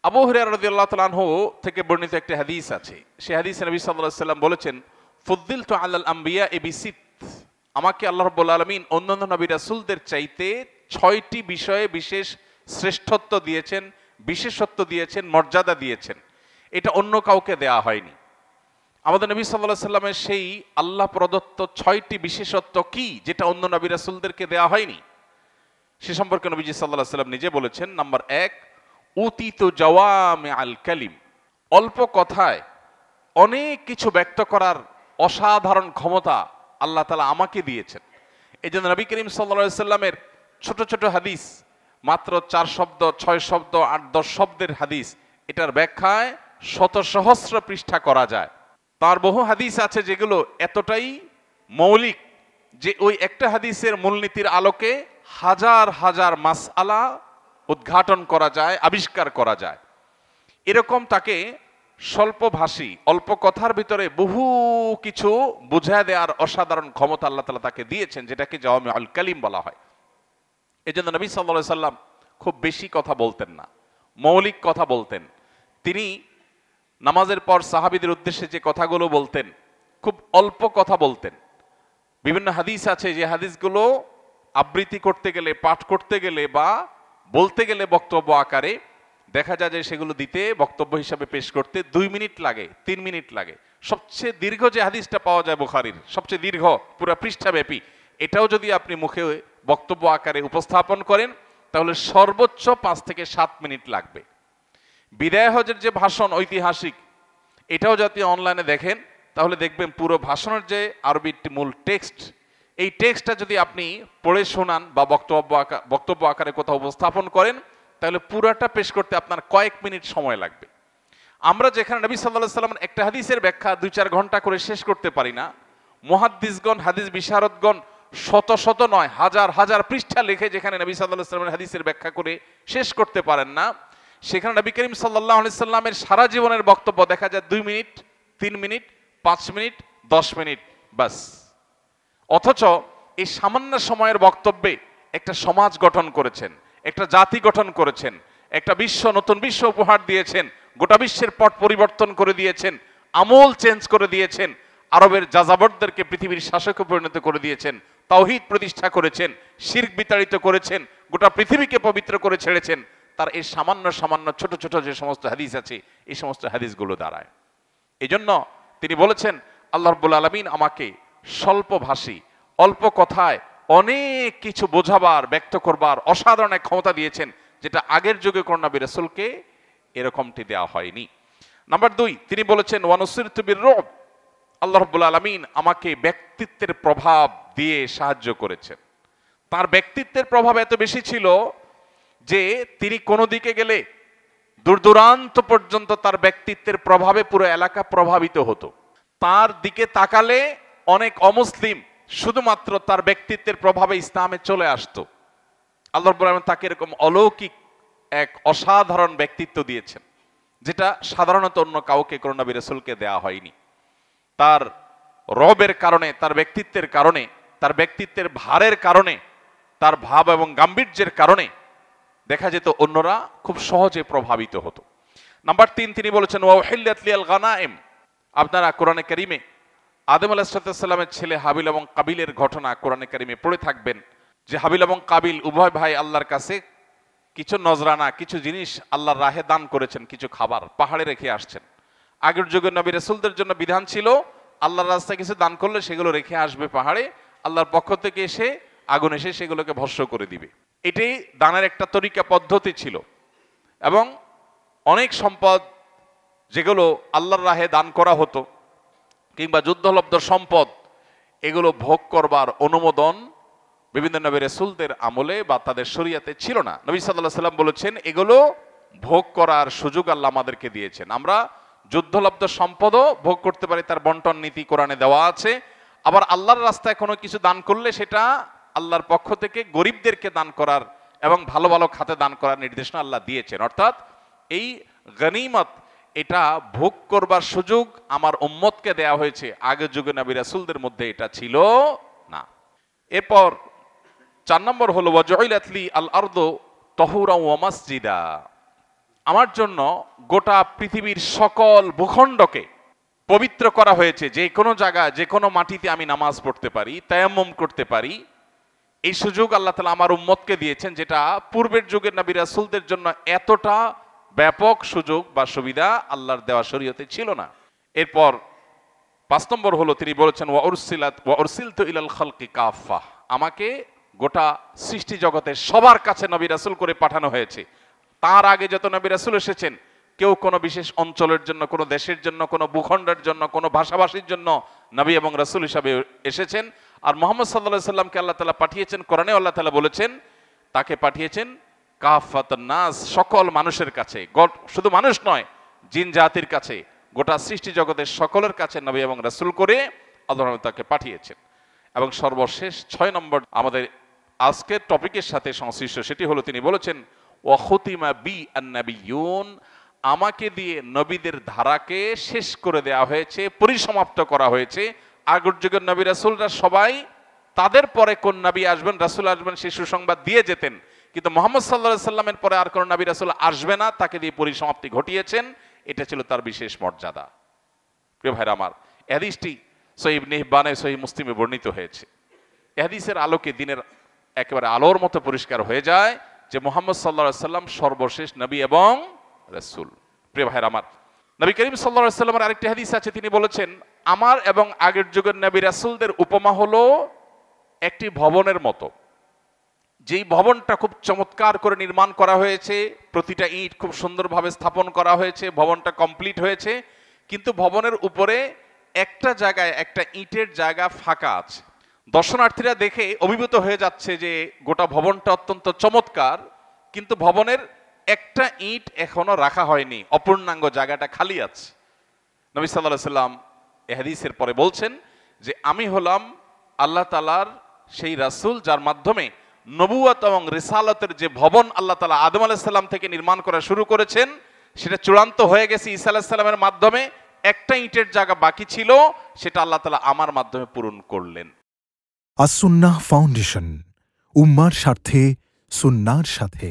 আবু হুরায়রা রাদিয়াল্লাহু তাআলা আনহু থেকে বর্ণিত একটি হাদিস আছে। সেই হাদিসে নবী সাল্লাল্লাহু আলাইহি সাল্লাম বলেছেন, ফুদ্দিলতু আলাল আমবিয়া বিসিত, আমাকে আল্লাহ রাব্বুল আলামিন অন্যান্য নবী রাসূলদের চাইতে 6টি বিষয়ে বিশেষ শ্রেষ্ঠত্ব দিয়েছেন, বিশেষত্ব দিয়েছেন, মর্যাদা দিয়েছেন। এটা অন্য কাউকে দেয়া হয়নি। আমাদের নবী সাল্লাল্লাহু আলাইহি সাল্লামের সেই আল্লাহ প্রদত্ত 6টি বিশেষত্ব কি, যেটা অন্য নবী রাসূলদেরকে দেয়া হয়নি? সে সম্পর্কে নবীজি সাল্লাল্লাহু আলাইহি সাল্লাম নিজে বলেছেন, নাম্বার 1, উতিতু জাওয়ামিআল কালিম, অল্প কথায় অনেক কিছু ব্যক্ত করার অসাধারণ ক্ষমতা আল্লাহ তাআলা আমাকে দিয়েছেন। এই জন্য নবী করিম সাল্লাল্লাহু আলাইহি সাল্লামের ছোট ছোট হাদিস, মাত্র 4 শব্দ, 6 শব্দ, 8-10 শব্দের হাদিস, এটার ব্যাখ্যায় শত সহস্র পৃষ্ঠা করা যায়। তার বহু হাদিস আছে যেগুলো এতটাই মৌলিক যে ওই একটা হাদিসের মূলনীতির আলোকে হাজার হাজার মাসআলা উদ্ঘাটন করা যায়, আবিষ্কার করা যায়। এরকম তাকে স্বল্পভাষী, অল্প কথার ভিতরে বহু কিছু বুঝায় দেওয়ার অসাধারণ ক্ষমতা আল্লাহ তাআলা তাকে দিয়েছেন, যেটাকে জাওয়ামিউল কালিম বলা হয়। এই জন্য নবী সাল্লাল্লাহু আলাইহি সাল্লাম খুব বেশি কথা বলতেন না, মৌলিক কথা বলতেন। তিনি নামাজের পর সাহাবীদের উদ্দেশ্যে যে কথাগুলো বলতেন, খুব অল্প কথা বলতেন। বিভিন্ন হাদিস আছে যে হাদিসগুলো আবৃত্তি করতে গেলে, পাঠ করতে গেলে বা বলতে গেলে বক্তব্য আকারে দেখা যায় যে সেগুলো দিতে, বক্তব্য হিসাবে পেশ করতে 2 মিনিট লাগে, 3 মিনিট লাগে। সবচেয়ে দীর্ঘ যে হাদিসটা পাওয়া যায় বুখারীর, সবচেয়ে দীর্ঘ, পুরো পৃষ্ঠাব্যাপী, এটাও যদি আপনি মুখে বক্তব্য আকারে উপস্থাপন করেন তাহলে সর্বোচ্চ 5 থেকে 7 মিনিট লাগবে। বিদায় হজের যে ভাষণ ঐতিহাসিক, এটাও যদি অনলাইনে দেখেন তাহলে দেখবেন পুরো ভাষণের যে আরবি মূল টেক্সট, এই টেক্সটটা যদি আপনি পড়ে শোনান বা বক্তব্য আকারে কোথাও উপস্থাপন করেন তাহলে পুরাটা পেশ করতে আপনার কয়েক মিনিট সময় লাগবে। আমরা যেখানে নবী সাল্লাল্লাহু আলাইহি সাল্লামের একটা হাদিসের ব্যাখ্যা 2-4 ঘন্টা করে শেষ করতে পারি না, মুহাদ্দিসগণ, হাদিস বিশারদগণ শত শত নয়, হাজার হাজার পৃষ্ঠা লিখে যেখানে নবী সাল্লাল্লাহু আলাইহি সাল্লামের হাদিসের ব্যাখ্যা করে শেষ করতে পারেন না, সেখানে নবী করিম সাল্লাল্লাহু আলাইহি সাল্লামের সারা জীবনের বক্তব্য দেখা যায় 2 মিনিট, 3 মিনিট, 5 মিনিট, 10 মিনিট বাস। অথচ এই সামান্য সময়ের বক্তব্যে একটা সমাজ গঠন করেছেন, একটা জাতি গঠন করেছেন, একটা বিশ্ব, নতুন বিশ্ব উপহার দিয়েছেন, গোটা বিশ্বের পট পরিবর্তন করে দিয়েছেন, আমল চেঞ্জ করে দিয়েছেন, আরবের যাযাবরদেরকে পৃথিবীর শাসকে পরিণত করে দিয়েছেন, তাওহীদ প্রতিষ্ঠা করেছেন, শিরক বিতাড়িত করেছেন, গোটা পৃথিবীকে পবিত্র করে ছেড়েছেন। তার এই সামান্য সামান্য ছোট ছোট যে সমস্ত হাদিস আছে, এই সমস্ত হাদিসগুলো দ্বারায়। এই জন্য তিনি বলেছেন, আল্লাহ রাব্বুল আলামিন আমাকে স্বল্পভাষী, অল্প কথায় অনেক কিছু বোঝাবার, ব্যক্ত করবার অসাধারণ এক ক্ষমতা দিয়েছেন, যেটা আগের যুগে কোন নবী রাসূলকে এরকমটি দেওয়া হয়নি। নাম্বার 2, তিনি বলেছেন ওয়ানুসিরতু বির-রুব, আল্লাহ রাব্বুল আলামিন আমাকে ব্যক্তিত্বের প্রভাব দিয়ে সাহায্য করেছেন। তার ব্যক্তিত্বের প্রভাব এত বেশি ছিল যে তিনি কোনো দিকে গেলে দূর দূরান্ত পর্যন্ত তার ব্যক্তিত্বের প্রভাবে পুরো এলাকা প্রভাবিত হতো। তার দিকে তাকালে অনেক অমুসলিম শুধুমাত্র তার ব্যক্তিত্বের প্রভাবে ইসলামে চলে আসতো। আল্লাহ রাব্বুল আলামিন তাকে এরকম অলৌকিক এক অসাধারণ ব্যক্তিত্ব দিয়েছেন, যেটা সাধারণত অন্য কাউকে, কোন নবী রাসূলকে দেয়া হয়নি। তার রবের কারণে, তার ব্যক্তিত্বের কারণে, তার ব্যক্তিত্বের ভারের কারণে, তার ভাব এবং গাম্ভীর্যের কারণে দেখা যেত অন্যরা খুব সহজে প্রভাবিত হতো। নাম্বার 3, তিনি বলেছেন ওয়া উহিল্লাত লিয়াল গানাইম, আপনারা কোরআনে কারীমে আদম আলাইহিস সালামের ছেলে হাবিল এবং কাবিলের ঘটনা কোরআনে কারীমে পড়ে থাকবেন, যে হাবিল এবং কাবিল উভয় ভাই আল্লাহর কাছে কিছু নজরানা, কিছু জিনিস আল্লাহর রাহে দান করেছেন, কিছু খাবার পাহাড়ে রেখে আসছেন। আগের যুগের নবী রাসূলদের জন্য বিধান ছিল আল্লাহর রাস্তায় কিছু দান করলে সেগুলো রেখে আসবে পাহাড়ে, আল্লাহর পক্ষ থেকে এসে আগুন এসে সেগুলোকে ভস্ম করে দিবে। এটাই দানের একটা তরিকা, পদ্ধতি ছিল। এবং অনেক সম্পদ যেগুলো আল্লাহর রাহে দান করা হতো কিংবা যুদ্ধলব্ধ সম্পদ, এগুলো ভোগ করবার অনুমোদন বিভিন্ন নবী রাসূলদের আমলে বা তাদের শরীয়তে ছিল না। নবী সাল্লাল্লাহু আলাইহি সাল্লাম বলেছেন এগুলো ভোগ করার সুযোগ আল্লাহ আমাদেরকে দিয়েছেন। আমরা যুদ্ধলব্ধ সম্পদও ভোগ করতে পারি, তার বন্টন নীতি কোরআনে দেওয়া আছে। আবার আল্লাহর রাস্তায় কোনো কিছু দান করলে সেটা আল্লাহর পক্ষ থেকে গরিবদেরকে দান করার এবং ভালো ভালো খাতে দান করার নির্দেশনা আল্লাহ দিয়েছেন। অর্থাৎ এই গনিমত, এটা ভোগ করবার সুযোগ আমার উম্মতকে দেয়া হয়েছে, আগের যুগে নবী রাসূলদের মধ্যে এটা ছিল না। এরপর 4 নম্বর হলো ওয়াজুইলাত লি আল আরদু তাহুরা ওয়া মাসজিদা, আমার জন্য গোটা পৃথিবীর সকল ভূখণ্ডকে পবিত্র করা হয়েছে, যে কোনো জায়গায় যে কোনো মাটিতে আমি নামাজ পড়তে পারি, তায়াম্মুম করতে পারি। এই সুযোগ আল্লাহ তাআলা আমার উম্মতকে দিয়েছেন, যেটা পূর্বের যুগের নবী রাসূলদের জন্য এতটা ব্যাপক সুযোগ বা সুবিধা আল্লাহর দেওয়া শরীয়তে ছিল না। এরপর 5 নম্বর হলো তিনি বলেছেন ওয়া উরসিলতু ইলাল খালকি কাফা, আমাকে গোটা সৃষ্টি জগতের সবার কাছে নবী রাসূল করে পাঠানো হয়েছে। তার আগে যত নবী রাসূল এসেছেন, কেউ কোনো বিশেষ অঞ্চলের জন্য, কোনো দেশের জন্য, কোনো ভূখণ্ডের জন্য, কোনো ভাষাভাষীর জন্য নবী এবং রাসূল হিসাবে এসেছেন। আর মুহাম্মদ সাল্লাল্লাহু আলাইহি সাল্লামকে আল্লাহ তাআলা পাঠিয়েছেন, কোরআনে আল্লাহ তাআলা বলেছেন তাকে পাঠিয়েছেন কাফাতান নাস, সকল মানুষের কাছে। শুধু মানুষ নয়, জিন জাতির কাছে, গোটা সৃষ্টি জগতের সকলের কাছে নবী এবং রাসূল করে আল্লাহ তাকে পাঠিয়েছেন। এবং সর্বশেষ 6 নম্বর আমাদের আজকের টপিকের সাথে সংশ্লিষ্ট, সেটি হলো তিনি বলেছেন ওয়া খুতিমা বি আন-নাবিয়্যুন, আমাকে দিয়ে নবীদের ধারাকে শেষ করে দেওয়া হয়েছে, পরিসমাপ্ত করা হয়েছে। আগের যুগের নবী রাসূলরা সবাই তাদের পরে কোন নবী আসবেন, রাসূল আসবেন, সেই সুসংবাদ দিয়ে যেতেন। কিন্তু মুহাম্মদ সাল্লাল্লাহু আলাইহি সাল্লামের পরে আর কোন নবী রাসূল আসবে না, তাকে দিয়ে পরিসমাপ্তি ঘটিয়েছেন। এটা ছিল তার বিশেষ মর্যাদা। প্রিয় ভাইরা আমার, এই হাদিসটি সহিহ ইবনে হিব্বানে, সহিহ মুসলিমে বর্ণিত হয়েছে। এই হাদিসের আলোকে দিনের একেবারে আলোর মতো পরিষ্কার হয়ে যায় যে মুহাম্মদ সাল্লাল্লাহু আলাইহি সাল্লাম সর্বশেষ নবী এবং রাসূল। প্রিয় ভাইরা আমার, নবী করিম সাল্লাল্লাহু আলাইহি সাল্লামের আরেকটি হাদিস আছে, তিনি বলেছেন আমার এবং আগের যুগের নবী রাসূলদের উপমা হলো একটি ভবনের মতো, যেই ভবনটা খুব চমৎকার করে নির্মাণ করা হয়েছে, প্রতিটা ইট খুব সুন্দরভাবে স্থাপন করা হয়েছে, ভবনটা কমপ্লিট হয়েছে, কিন্তু ভবনের উপরে একটা জায়গায় একটা ইটের জায়গা ফাঁকা আছে। দর্শনার্থীরা দেখে অভিভূত হয়ে যাচ্ছে যে গোটা ভবনটা অত্যন্ত চমৎকার, কিন্তু ভবনের একটা ইট এখনো রাখা হয়নি, অপূর্ণাঙ্গ জায়গাটা খালি আছে। নবী সাল্লাল্লাহু আলাইহি সাল্লাম এই হাদিসের পরে বলছেন যে আমি হলাম আল্লাহ তাআলার সেই রাসূল, যার মাধ্যমে নবুয়ত এবং রিসালাতের যে ভবন আল্লাহ তাআলা আদম আলাইহিস সালাম থেকে নির্মাণ করা শুরু করেছেন, সেটা চূড়ান্ত হয়ে গেছে ঈসা আলাইহিস সালামের মাধ্যমে। একটা ইটের জায়গা বাকি ছিল, সেটা আল্লাহ তাআলা আমার মাধ্যমে পূরণ করলেন। আস-সুন্নাহ ফাউন্ডেশন, উম্মার স্বার্থে সুন্নাহর সাথে।